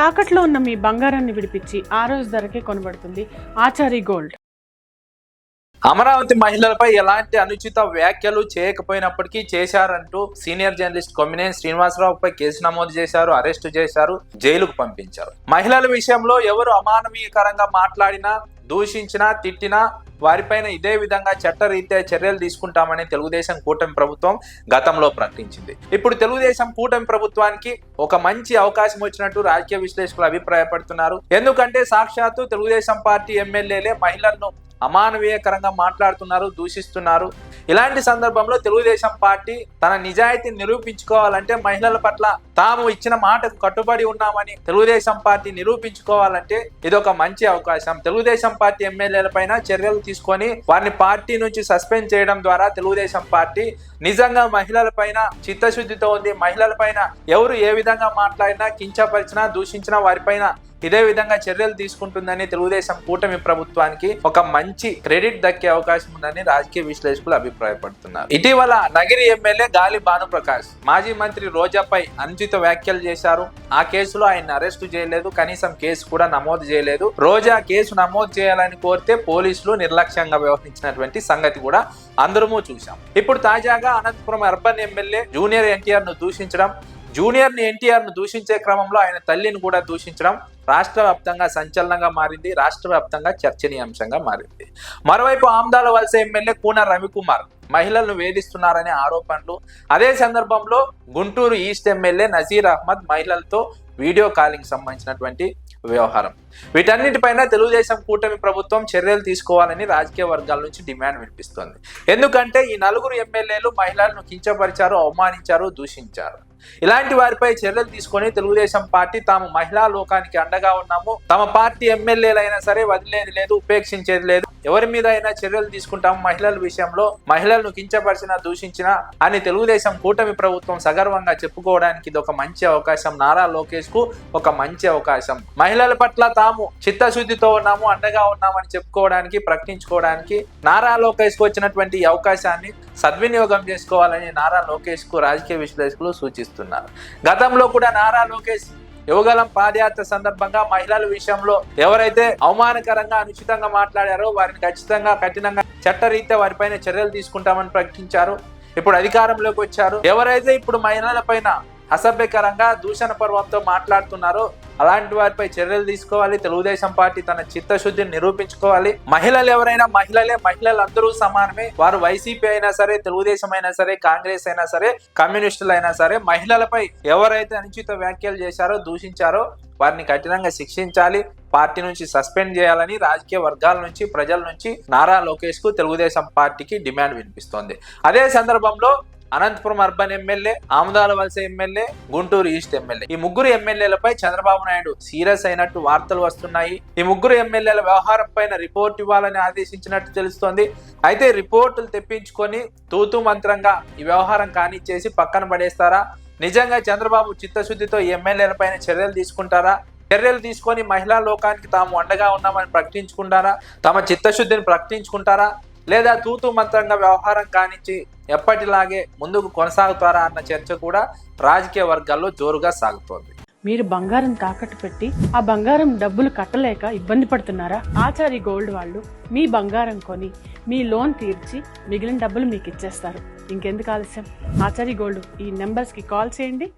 తాకట్లో ఉన్న మీ బంగారాన్ని విడిపించి ఆ రోజు ధరకే కొనబడుతుంది ఆచారి గోల్డ్. అమరావతి మహిళలపై ఎలాంటి అనుచిత వ్యాఖ్యలు చేయకపోయినప్పటికీ చేశారంటూ సీనియర్ జర్నలిస్ట్ కొమ్మినేని శ్రీనివాసరావుపై కేసు నమోదు చేశారు, అరెస్టు చేశారు, జైలుకు పంపించారు. మహిళల విషయంలో ఎవరు అమానవీయకరంగా మాట్లాడినా, దూషించినా, తిట్టినా వారిపైన ఇదే విధంగా చట్టరీత్యా చర్యలు తీసుకుంటామని తెలుగుదేశం కూటమి ప్రభుత్వం గతంలో ప్రకటించింది. ఇప్పుడు తెలుగుదేశం కూటమి ప్రభుత్వానికి ఒక మంచి అవకాశం వచ్చినట్టు రాజకీయ విశ్లేషకులు అభిప్రాయపడుతున్నారు. ఎందుకంటే సాక్షాత్తు తెలుగుదేశం పార్టీ ఎమ్మెల్యేలే మహిళలను అమానవీయకరంగా మాట్లాడుతున్నారు, దూషిస్తున్నారు. ఇలాంటి సందర్భంలో తెలుగుదేశం పార్టీ తన నిజాయితీని నిరూపించుకోవాలంటే, మహిళల పట్ల తాము ఇచ్చిన మాటకు కట్టుబడి ఉన్నామని తెలుగుదేశం పార్టీ నిరూపించుకోవాలంటే ఇదొక మంచి అవకాశం. తెలుగుదేశం పార్టీ ఎమ్మెల్యేల పైన చర్యలు తీసుకొని వారిని పార్టీ నుంచి సస్పెండ్ చేయడం ద్వారా తెలుగుదేశం పార్టీ నిజంగా మహిళల పైన చిత్తశుద్ధితో ఉంది. మహిళల పైన ఎవరు ఏ విధంగా మాట్లాడినా, కించపరిచినా, దూషించినా వారిపైన ఇదే విధంగా చర్యలు తీసుకుంటుందని తెలుగుదేశం కూటమి ప్రభుత్వానికి ఒక మంచి క్రెడిట్ దక్కే అవకాశం ఉందని రాజకీయ విశ్లేషకులు అభిప్రాయపడుతున్నారు. ఇటీవల నగిరి ఎమ్మెల్యే గాలి భానుప్రకాష్ మాజీ మంత్రి రోజాపై అనుచిత వ్యాఖ్యలు చేశారు. ఆ కేసులో ఆయన అరెస్టు చేయలేదు, కనీసం కేసు కూడా నమోదు చేయలేదు. రోజా కేసు నమోదు చేయాలని కోరితే పోలీసులు నిర్లక్ష్యంగా వ్యవహరించినటువంటి సంగతి కూడా అందరము చూశాం. ఇప్పుడు తాజాగా Anantapuram urban MLA junior NTR ను దూషించడం, జూనియర్ ఎన్టీఆర్ ను దూషించే క్రమంలో ఆయన తల్లిని కూడా దూషించడం రాష్ట్ర వ్యాప్తంగా సంచలనంగా మారింది, రాష్ట్ర వ్యాప్తంగా చర్చనీయాంశంగా మారింది. మరోవైపు ఆమ్దాల వలస ఎమ్మెల్యే కూన రవికుమార్ మహిళలను వేధిస్తున్నారనే ఆరోపణలు, అదే సందర్భంలో గుంటూరు ఈస్ట్ ఎమ్మెల్యే నజీర్ అహ్మద్ మహిళలతో వీడియో కాలింగ్ సంబంధించినటువంటి వ్యవహారం, వీటన్నిటిపైన తెలుగుదేశం కూటమి ప్రభుత్వం చర్యలు తీసుకోవాలని రాజకీయ వర్గాల నుంచి డిమాండ్ వినిపిస్తోంది. ఎందుకంటే ఈ నలుగురు ఎమ్మెల్యేలు మహిళలను కించపరిచారు, అవమానించారు, దూషించారు. ఇలాంటి వారిపై చర్యలు తీసుకొని తెలుగుదేశం పార్టీ తాము మహిళా లోకానికి అండగా ఉన్నాము, తమ పార్టీ ఎమ్మెల్యేలైనా సరే వదిలేది లేదు, ఉపేక్షించేది లేదు, ఎవరి మీద అయినా చర్యలు తీసుకుంటాము, మహిళల విషయంలో మహిళలను కించపరిచినా, దూషించినా అని తెలుగుదేశం కూటమి ప్రభుత్వం సగర్వంగా చెప్పుకోవడానికి ఇది ఒక మంచి అవకాశం. నారా లోకేష్ కు ఒక మంచి అవకాశం. మహిళల పట్ల తాము చిత్తశుద్ధితో ఉన్నాము, అండగా ఉన్నామని చెప్పుకోవడానికి, ప్రకటించుకోవడానికి నారా లోకేష్ కు వచ్చినటువంటి ఈ అవకాశాన్ని సద్వినియోగం చేసుకోవాలని నారా లోకేష్ కు రాజకీయ విశ్లేషకులు సూచిస్తున్నారు. గతంలో కూడా నారా లోకేష్ యువగలం పాదయాత్ర సందర్భంగా మహిళల విషయంలో ఎవరైతే అవమానకరంగా, అనుచితంగా మాట్లాడారో వారిని ఖచ్చితంగా కఠినంగా చట్టరీత్యా వారిపైన చర్యలు తీసుకుంటామని ప్రకటించారు. ఇప్పుడు అధికారంలోకి వచ్చారు. ఎవరైతే ఇప్పుడు మహిళల పైన అసభ్యకరంగా, దూషణ పర్వంతో మాట్లాడుతున్నారో అలాంటి వారిపై చర్యలు తీసుకోవాలి. తెలుగుదేశం పార్టీ తన చిత్తశుద్ధిని నిరూపించుకోవాలి. మహిళలు ఎవరైనా మహిళలే, మహిళలందరూ సమానమే. వారు వైసీపీ అయినా సరే, తెలుగుదేశం అయినా సరే, కాంగ్రెస్ అయినా సరే, కమ్యూనిస్టులు అయినా సరే, మహిళలపై ఎవరైతే అనుచిత వ్యాఖ్యలు చేశారో, దూషించారో వారిని కఠినంగా శిక్షించాలి, పార్టీ నుంచి సస్పెండ్ చేయాలని రాజకీయ వర్గాల నుంచి, ప్రజల నుంచి నారా లోకేష్ కు తెలుగుదేశం పార్టీకి డిమాండ్ వినిపిస్తోంది. అదే సందర్భంలో అనంతపురం అర్బన్ ఎమ్మెల్యే, ఆమదాల వలస ఎమ్మెల్యే, గుంటూరు ఈస్ట్ ఎమ్మెల్యే, ఈ ముగ్గురు ఎమ్మెల్యేలపై చంద్రబాబు నాయుడు సీరియస్ అయినట్టు వార్తలు వస్తున్నాయి. ఈ ముగ్గురు ఎమ్మెల్యేల వ్యవహారం పైన రిపోర్ట్ ఇవ్వాలని ఆదేశించినట్టు తెలుస్తోంది. అయితే రిపోర్టులు తెప్పించుకొని తూతూ మంత్రంగా ఈ వ్యవహారం కానిచ్చేసి పక్కన పడేస్తారా? నిజంగా చంద్రబాబు చిత్తశుద్ధితో ఈ ఎమ్మెల్యేల పైన చర్యలు తీసుకుంటారా? చర్యలు తీసుకొని మహిళా లోకానికి తాము అండగా ఉన్నామని ప్రకటించుకుంటారా? తమ చిత్తశుద్ధిని ప్రకటించుకుంటారా? లేదా తూతూ మంత్రంగా వ్యవహారం కానిచ్చి ఎప్పటిలాగే ముందుకు కొనసాగుతారా అన్న చర్చ కూడా రాజకీయ వర్గాల్లో జోరుగా సాగుతోంది. మీరు బంగారం తాకట్టు పెట్టి ఆ బంగారం డబ్బులు కట్టలేక ఇబ్బంది పడుతున్నారా? ఆచారి గోల్డ్ వాళ్ళు మీ బంగారం కొని మీ లోన్ తీర్చి మిగిలిన డబ్బులు మీకు ఇచ్చేస్తారు. ఇంకెందుకు ఆలస్యం? ఆచారి గోల్డ్ ఈ నెంబర్స్కి కాల్ చేయండి,